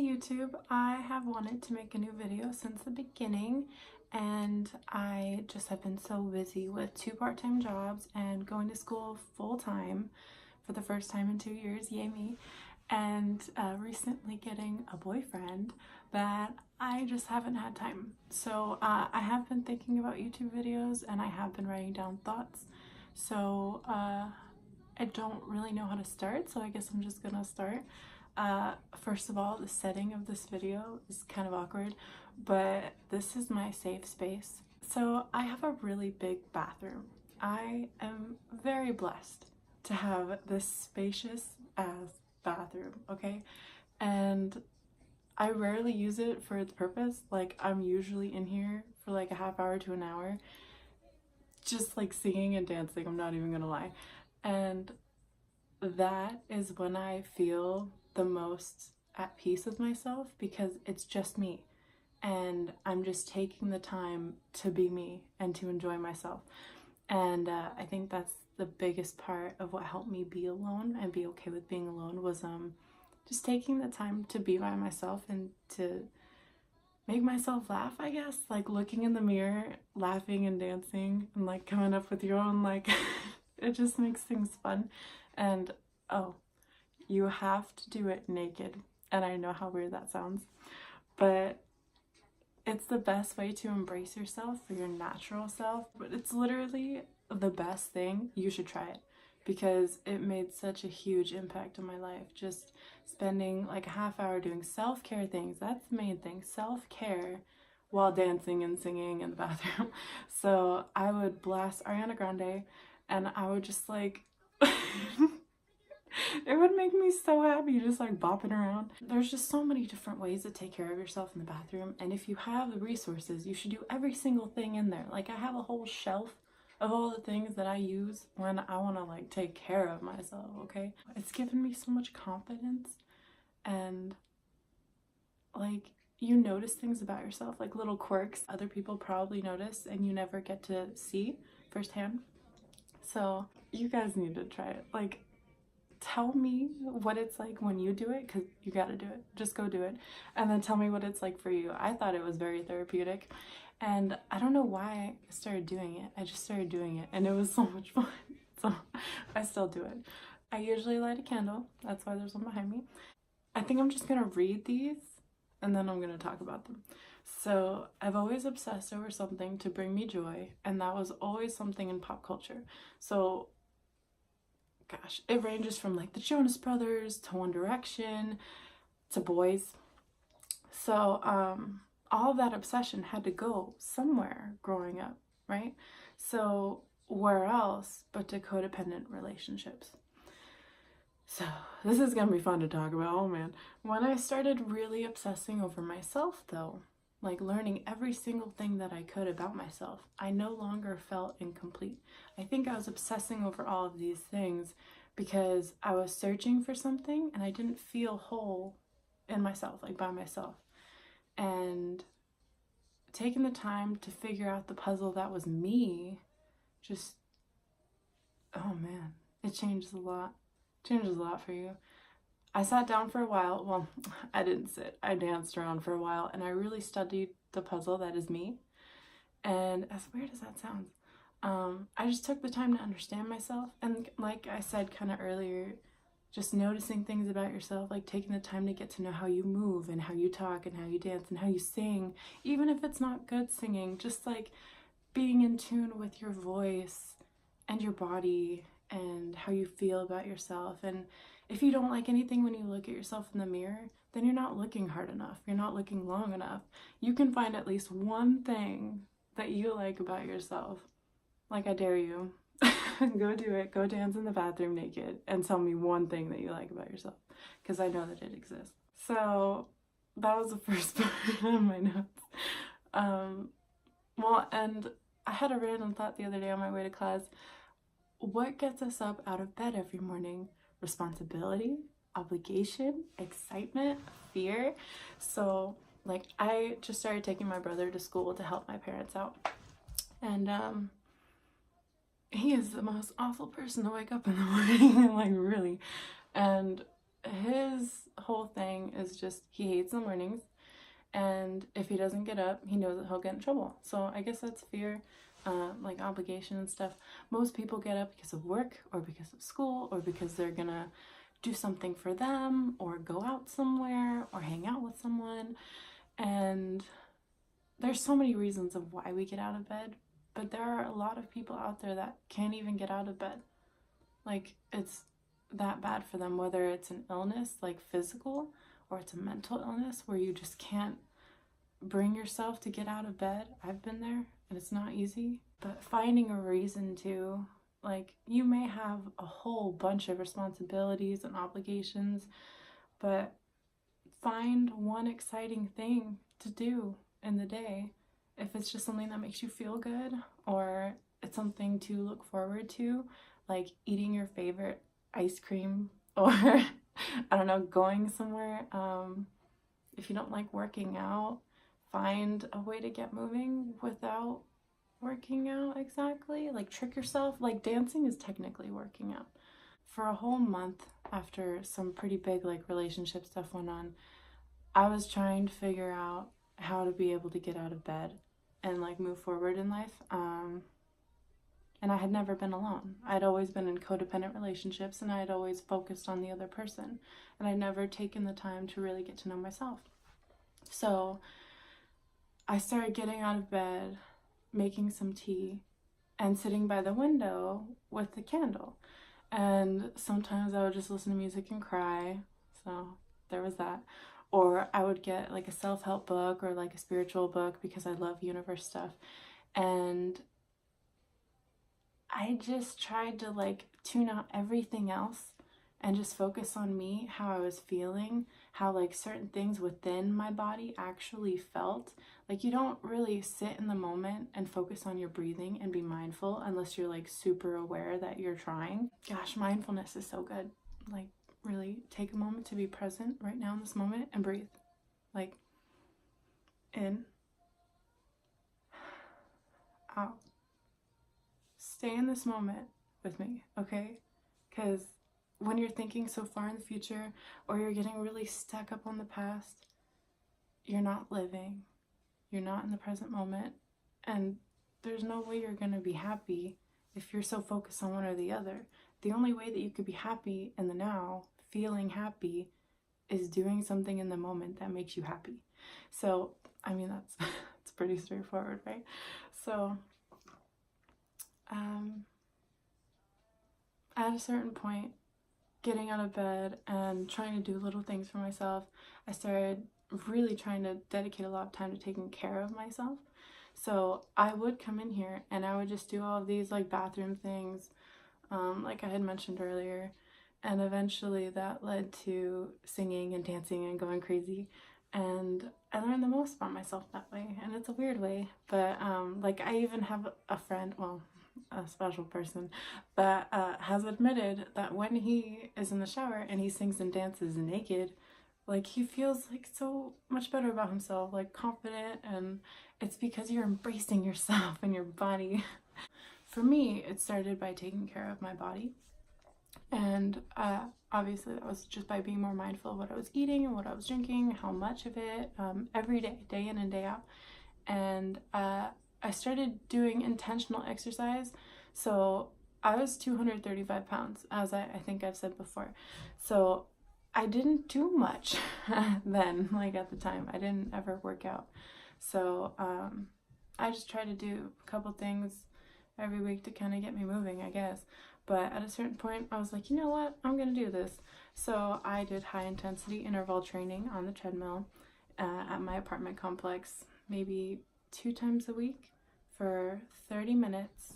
YouTube, I have wanted to make a new video since the beginning, and I just have been so busy with 2 part-time jobs and going to school full-time for the first time in 2 years, yay me, and recently getting a boyfriend that I just haven't had time. So I have been thinking about YouTube videos and I have been writing down thoughts. So I don't really know how to start, so I guess I'm just gonna start. First of all, the setting of this video is kind of awkward, but this is my safe space. So I have a really big bathroom. I am very blessed to have this spacious ass bathroom, okay? And I rarely use it for its purpose. Like, I'm usually in here for like a half hour to an hour, just like singing and dancing, I'm not even gonna lie. And that is when I feel the most at peace with myself, because it's just me and I'm just taking the time to be me and to enjoy myself. And I think that's the biggest part of what helped me be alone and be okay with being alone, was just taking the time to be by myself and to make myself laugh, I guess. Like looking in the mirror, laughing and dancing and like coming up with your own like it just makes things fun. And oh, you have to do it naked. And I know how weird that sounds, but it's the best way to embrace yourself for your natural self. But it's literally the best thing. You should try it because it made such a huge impact on my life. Just spending like a half hour doing self-care things. That's the main thing, self-care, while dancing and singing in the bathroom. So I would blast Ariana Grande and I would just like it would make me so happy just like bopping around. There's just so many different ways to take care of yourself in the bathroom, and if you have the resources, you should do every single thing in there. Like I have a whole shelf of all the things that I use when I want to like take care of myself, okay? It's given me so much confidence, and like you notice things about yourself, like little quirks other people probably notice and you never get to see firsthand. So you guys need to try it. Like, tell me what it's like when you do it, because you gotta do it. Just go do it. And then tell me what it's like for you. I thought it was very therapeutic. And I don't know why I started doing it. I just started doing it and it was so much fun. So I still do it. I usually light a candle. That's why there's one behind me. I think I'm just gonna read these and then I'm gonna talk about them. So I've always obsessed over something to bring me joy, and that was always something in pop culture. So gosh, it ranges from like the Jonas Brothers to One Direction to boys. So all of that obsession had to go somewhere growing up, right? So where else but to codependent relationships? So this is gonna be fun to talk about, oh man. When I started really obsessing over myself though, like learning every single thing that I could about myself, I no longer felt incomplete. I think I was obsessing over all of these things because I was searching for something and I didn't feel whole in myself, like by myself. And taking the time to figure out the puzzle that was me, just, oh man, it changes a lot. Changes a lot for you. I sat down for a while. Well, I didn't sit. I danced around for a while and I really studied the puzzle that is me. And as weird as that sounds, I just took the time to understand myself. And like I said kind of earlier, just noticing things about yourself, like taking the time to get to know how you move and how you talk and how you dance and how you sing, even if it's not good singing, just like being in tune with your voice and your body and how you feel about yourself. And if you don't like anything when you look at yourself in the mirror, then you're not looking hard enough. You're not looking long enough. You can find at least one thing that you like about yourself. Like, I dare you. Go do it. Go dance in the bathroom naked and tell me one thing that you like about yourself, because I know that it exists. So that was the first part of my notes. Well, and I had a random thought the other day on my way to class. What gets us up out of bed every morning? Responsibility, obligation, excitement, fear. So like I just started taking my brother to school to help my parents out, and he is the most awful person to wake up in the morning, like really. And his whole thing is just he hates the mornings, and if he doesn't get up, he knows that he'll get in trouble. So I guess that's fear, like obligation and stuff. Most people get up because of work or because of school or because they're gonna do something for them or go out somewhere or hang out with someone. And there's so many reasons of why we get out of bed, but there are a lot of people out there that can't even get out of bed. Like, it's that bad for them, whether it's an illness like physical or it's a mental illness where you just can't bring yourself to get out of bed. I've been there and it's not easy, but finding a reason to, like, you may have a whole bunch of responsibilities and obligations, but find one exciting thing to do in the day. If it's just something that makes you feel good, or it's something to look forward to, like eating your favorite ice cream, or I don't know, going somewhere. If you don't like working out, find a way to get moving without working out exactly. Like, trick yourself. Like, dancing is technically working out. For a whole month after some pretty big like relationship stuff went on, I was trying to figure out how to be able to get out of bed and like move forward in life. And I had never been alone. I'd always been in codependent relationships, and I'd always focused on the other person, and I'd never taken the time to really get to know myself. So I started getting out of bed, making some tea, and sitting by the window with the candle. And sometimes I would just listen to music and cry. So there was that. Or I would get like a self-help book or like a spiritual book because I love universe stuff. And I just tried to like tune out everything else and just focus on me, how I was feeling, how like certain things within my body actually felt. Like, you don't really sit in the moment and focus on your breathing and be mindful unless you're like super aware that you're trying. Gosh, mindfulness is so good. Like, really take a moment to be present right now in this moment and breathe. Like, in, out. Stay in this moment with me, okay? Because when you're thinking so far in the future, or you're getting really stuck up on the past, you're not living. You're not in the present moment. And there's no way you're going to be happy if you're so focused on one or the other. The only way that you could be happy in the now, feeling happy, is doing something in the moment that makes you happy. So, I mean, that's it's pretty straightforward, right? So, at a certain point, getting out of bed and trying to do little things for myself, I started really trying to dedicate a lot of time to taking care of myself. So I would come in here and I would just do all of these like bathroom things, like I had mentioned earlier, and eventually that led to singing and dancing and going crazy. And I learned the most about myself that way, and it's a weird way, but like I even have a friend, well, a special person, that has admitted that when he is in the shower and he sings and dances naked, like he feels like so much better about himself, like confident, and it's because you're embracing yourself and your body. For me, it started by taking care of my body, and obviously that was just by being more mindful of what I was eating and what I was drinking, how much of it, every day, day in and day out. And I started doing intentional exercise. So I was 235 pounds, as I think I've said before. So I didn't do much then, like at the time. I didn't ever work out. So I just tried to do a couple things every week to kind of get me moving, I guess. But at a certain point, I was like, you know what? I'm going to do this. So I did high intensity interval training on the treadmill at my apartment complex, maybe 2 times a week for 30 minutes.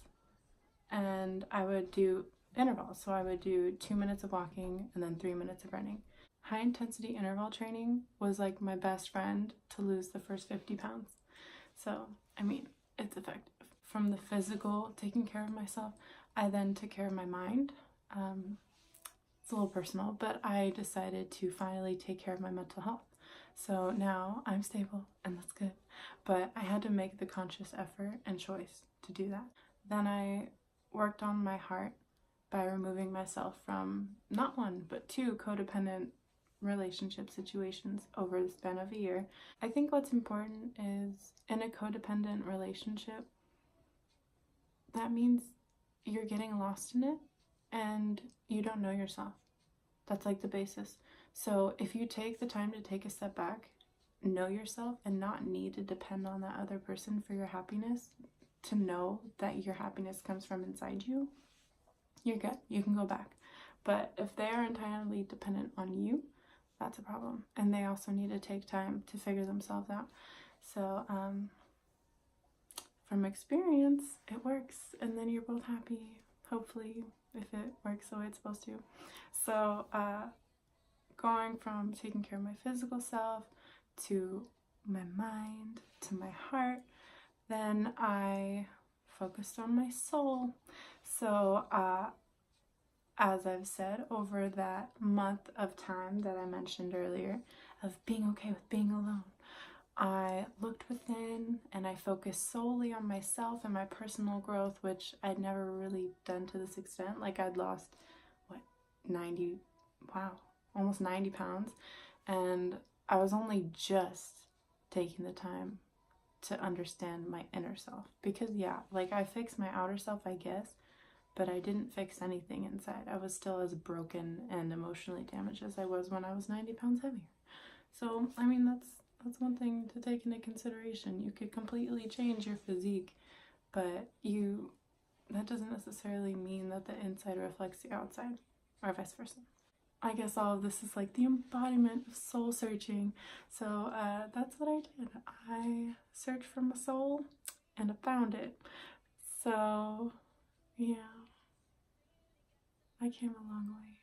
And I would do intervals. So I would do 2 minutes of walking and then 3 minutes of running. High intensity interval training was like my best friend to lose the first 50 pounds. So, I mean, it's effective. From the physical, taking care of myself, I then took care of my mind. It's a little personal, but I decided to finally take care of my mental health. So now I'm stable and that's good. But I had to make the conscious effort and choice to do that. Then I worked on my heart by removing myself from not one, but two codependent relationship situations over the span of a year. I think what's important is in a codependent relationship, that means you're getting lost in it and you don't know yourself. That's like the basis. So if you take the time to take a step back, know yourself, and not need to depend on that other person for your happiness, to know that your happiness comes from inside you, you're good. You can go back. But if they are entirely dependent on you, that's a problem. And they also need to take time to figure themselves out. So from experience, it works, and then you're both happy, hopefully, if it works the way it's supposed to. So going from taking care of my physical self to my mind to my heart, then I focused on my soul. So as I've said, over that month of time that I mentioned earlier of being okay with being alone, I looked within and I focused solely on myself and my personal growth, which I'd never really done to this extent. Like, I'd lost, what, almost 90 pounds. And I was only just taking the time to understand my inner self. Because yeah, like, I fixed my outer self, I guess, but I didn't fix anything inside. I was still as broken and emotionally damaged as I was when I was 90 pounds heavier. So, I mean, that's one thing to take into consideration. You could completely change your physique, but that doesn't necessarily mean that the inside reflects the outside, or vice versa. I guess all of this is like the embodiment of soul searching. So that's what I did. I searched for my soul and I found it. So yeah, I came a long way.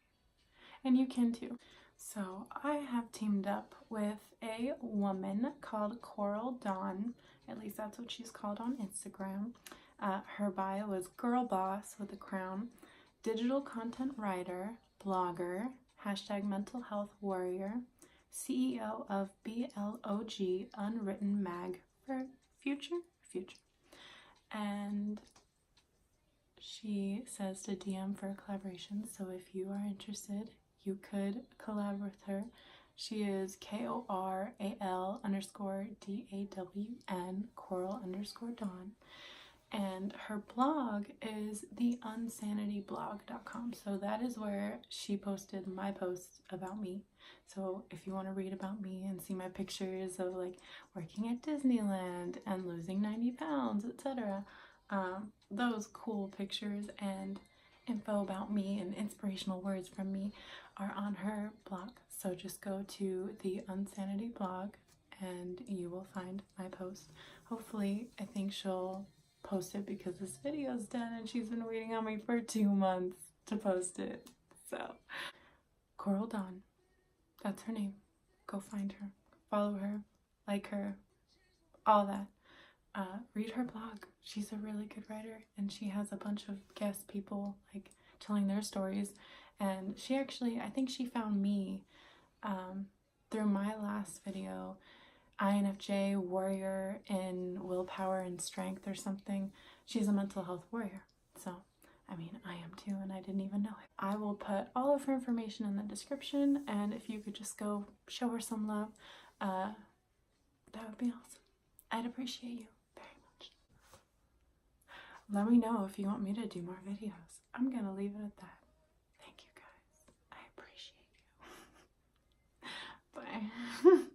And you can too. So I have teamed up with a woman called Coral Dawn. At least that's what she's called on Instagram. Her bio is girl boss with a crown, digital content writer, blogger, #mental health warrior, CEO of BLOG Unwritten Mag for Future. And she says to DM for a collaboration. So if you are interested, you could collab with her. She is KORAL_DAWN, Coral_Dawn. And her blog is theunsanityblog.com. So that is where she posted my posts about me. So if you want to read about me and see my pictures of like working at Disneyland and losing 90 pounds, etc., those cool pictures and info about me and inspirational words from me are on her blog. So just go to the Unsanity blog and you will find my post. Hopefully, I think she'll post it because this video's done and she's been waiting on me for 2 months to post it. So Coral Dawn, that's her name. Go find her, follow her, like her, all that. Read her blog. She's a really good writer and she has a bunch of guest people like telling their stories. And she actually, I think she found me through my last video, INFJ warrior in willpower and strength or something. She's a mental health warrior. So, I mean, I am too, and I didn't even know it. I will put all of her information in the description, and if you could just go show her some love, that would be awesome. I'd appreciate you very much. Let me know if you want me to do more videos. I'm gonna leave it at that. Thank you guys. I appreciate you. Bye.